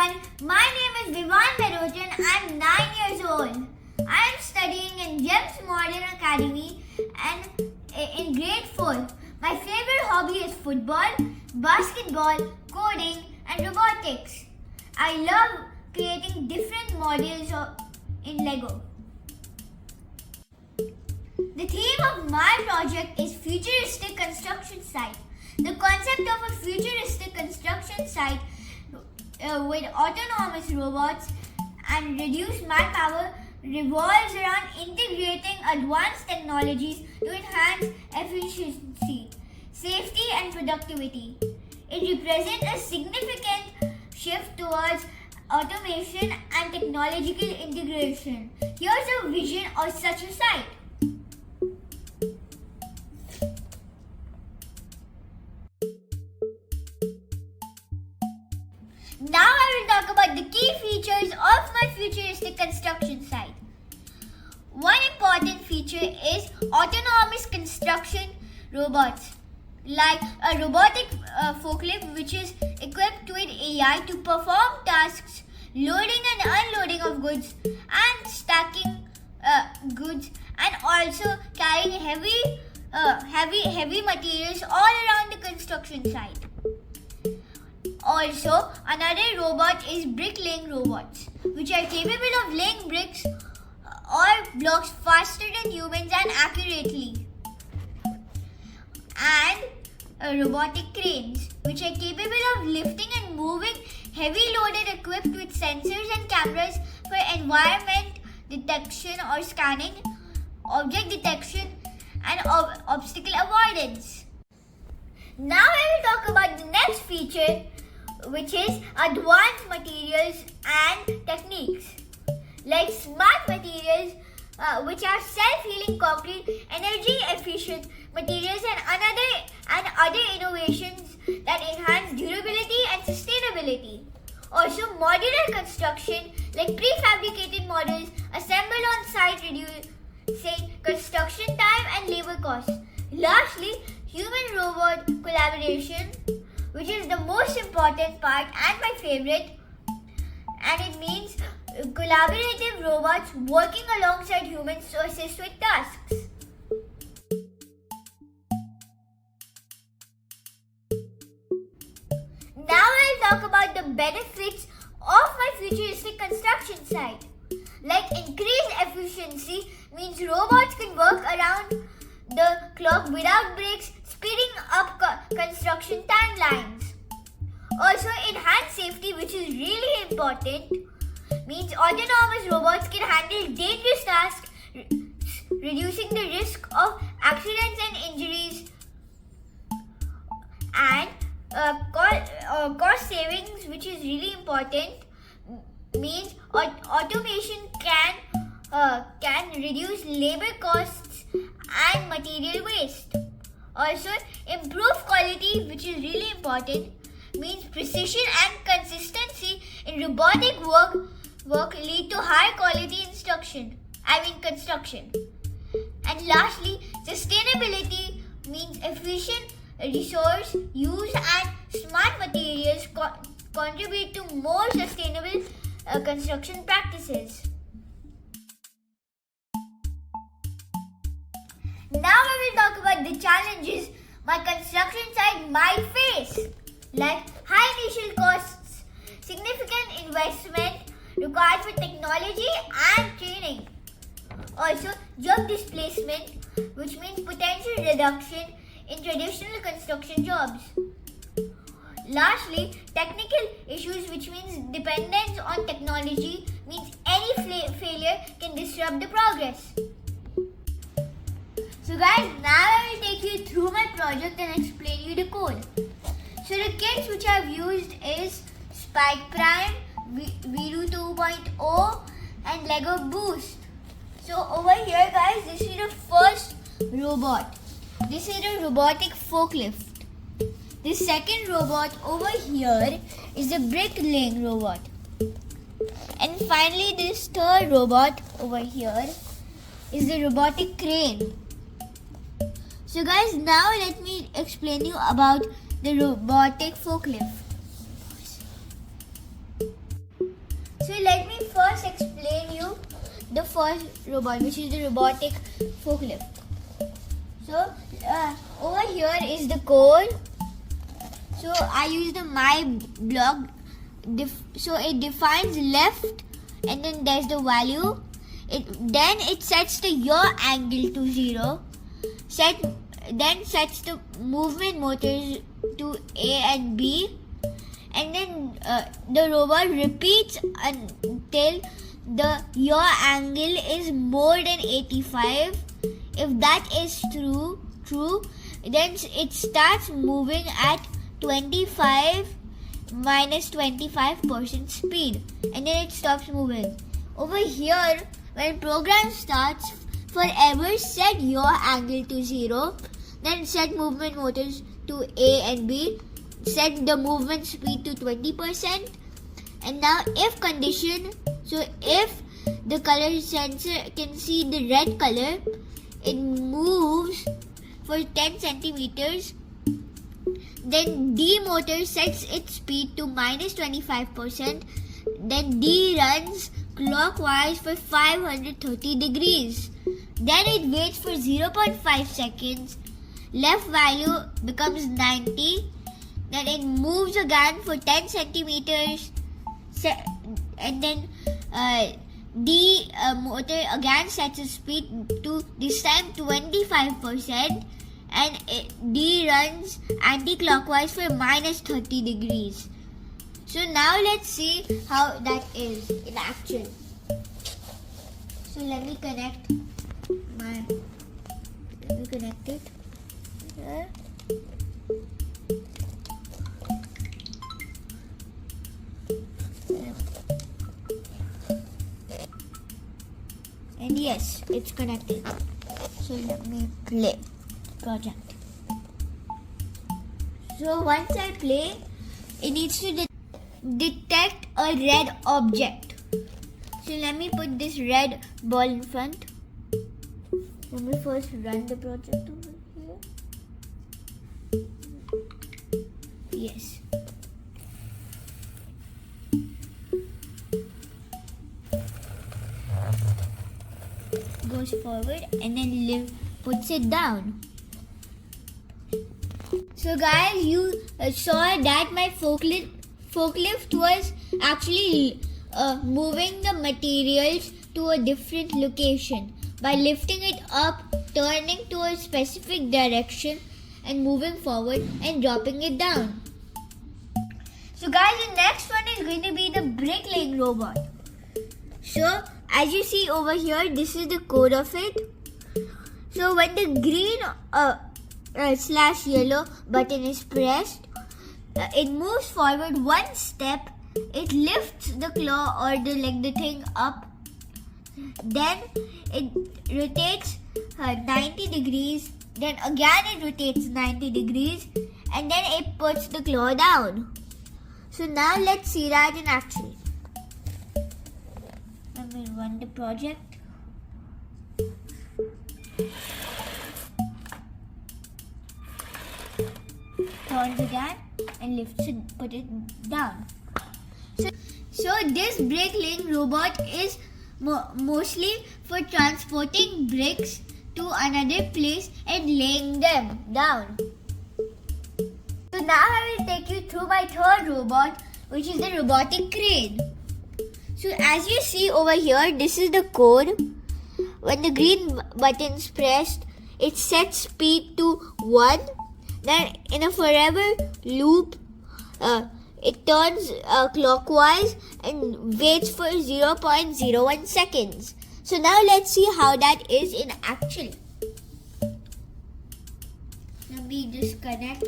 everyone, my name is Vivaan and I'm 9 years old. I am studying in GEMS Modern Academy and in grade 4. My favorite hobby is football, basketball, coding and robotics. I love creating different models in Lego. The theme of my project is Futuristic Construction Site. The concept of a futuristic construction site with autonomous robots and reduced manpower revolves around integrating advanced technologies to enhance efficiency, safety and productivity. It represents a significant shift towards automation and technological integration. Here's a vision of such a site. Now I will talk about the key features of my futuristic construction site. One important feature is autonomous construction robots, like a robotic forklift which is equipped with AI to perform tasks loading and unloading of goods and stacking goods and also carrying heavy materials all around the construction site. Also, another robot is brick-laying robots, which are capable of laying bricks or blocks faster than humans and accurately. And robotic cranes, which are capable of lifting and moving heavy loaded equipped with sensors and cameras for environment detection or scanning, object detection, and obstacle avoidance. Now I will talk about the next feature, which is advanced materials and techniques, like smart materials, which are self-healing concrete, energy-efficient materials, and other innovations that enhance durability and sustainability. Also, modular construction, like prefabricated models assembled on site, reducing construction time and labor costs. Lastly, human-robot collaboration, which is the most important part and my favorite, and it means collaborative robots working alongside humans to assist with tasks. Now I'll talk about the benefits of my futuristic construction site. Like increased efficiency means robots can work around the clock without breaks, speeding up construction timelines. Also, enhanced safety, which is really important, means autonomous robots can handle dangerous tasks, reducing the risk of accidents and injuries. And cost savings, which is really important, means automation can reduce labor costs and material waste. Also, improved quality, which is really important, means precision and consistency in robotic work lead to high quality construction. And lastly, sustainability means efficient resource use and smart materials contribute to more sustainable construction practices. Now I will talk about the challenges my construction site might face, like high initial costs, significant investment required for technology and training. Also, job displacement, which means potential reduction in traditional construction jobs. Lastly, technical issues, which means dependence on technology, means any failure can disrupt the progress. So guys, now I will take you through my project and explain you the code. So the kits which I have used is Spike Prime, Viru 2.0 and Lego Boost. So over here guys, this is the first robot. This is a robotic forklift. The second robot over here is the brick-laying robot. And finally this third robot over here is the robotic crane. So guys, now let me explain you about the robotic forklift. the first robot, which is the robotic forklift. So over here is the code. So I used my block. So it defines left, and then there's the value. Then it sets the yaw angle to 0. Then sets the movement motors to A and B, and then the robot repeats until the yaw angle is more than 85. If that is true, then it starts moving at 25 minus 25% speed, and then it stops moving. Over here, when program starts, forever set yaw angle to 0, then set movement motors to A and B, set the movement speed to 20%, and now if condition, so if the color sensor can see the red color, it moves for 10 centimeters. Then D motor sets its speed to minus 25%. Then D runs clockwise for 530 degrees. Then it waits for 0.5 seconds. Left value becomes 90. Then it moves again for 10 centimeters. And then D motor again sets its speed to this time 25. And D runs anti-clockwise for minus 30 degrees. So now let's see how that is in action. So let me connect it here. And yes, it's connected. So let me play project. So once I play, it needs to detect a red object. So let me put this red ball in front. Let me first run the project over here. Yes. Goes forward and then puts it down. So guys, you saw that my forklift was actually moving the materials to a different location by lifting it up, turning to a specific direction and moving forward and dropping it down. So guys, the next one is going to be the bricklaying robot. So as you see over here, this is the code of it. So when the green / yellow button is pressed, it moves forward one step. It lifts the claw or the thing up. Then it rotates 90 degrees. Then again it rotates 90 degrees. And then it puts the claw down. So now let's see that in action. Let me run the project. Turns again and lifts it, put it down. So this bricklaying robot is mostly for transporting bricks to another place and laying them down. So now I will take you through my third robot, which is the robotic crane. So as you see over here, this is the code. When the green button is pressed, it sets speed to 1. Then in a forever loop, it turns clockwise and waits for 0.01 seconds. So now let's see how that is in action. Let me just connect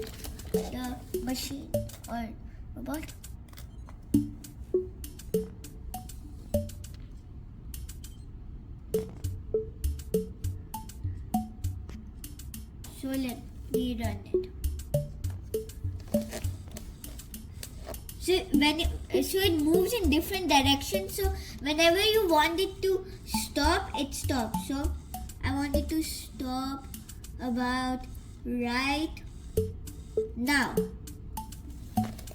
the machine or robot. So let me run it. So it moves in different directions. So whenever you want it to stop, it stops. So I want it to stop about right now.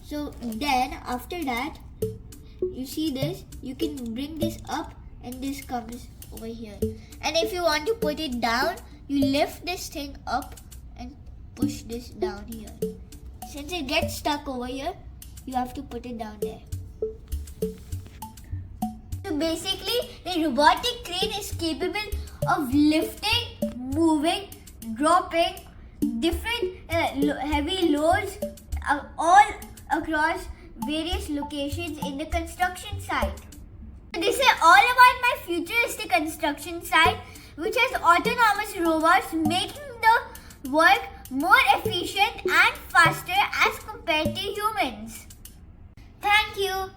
So then after that, you see this, you can bring this up and this comes over here. And if you want to put it down, you lift this thing up and push this down here. Since it gets stuck over here, you have to put it down there. So basically, the robotic crane is capable of lifting, moving, dropping different heavy loads all across various locations in the construction site. So this is all about my futuristic construction site, which has autonomous robots making the work more efficient and faster as compared to humans. Thank you.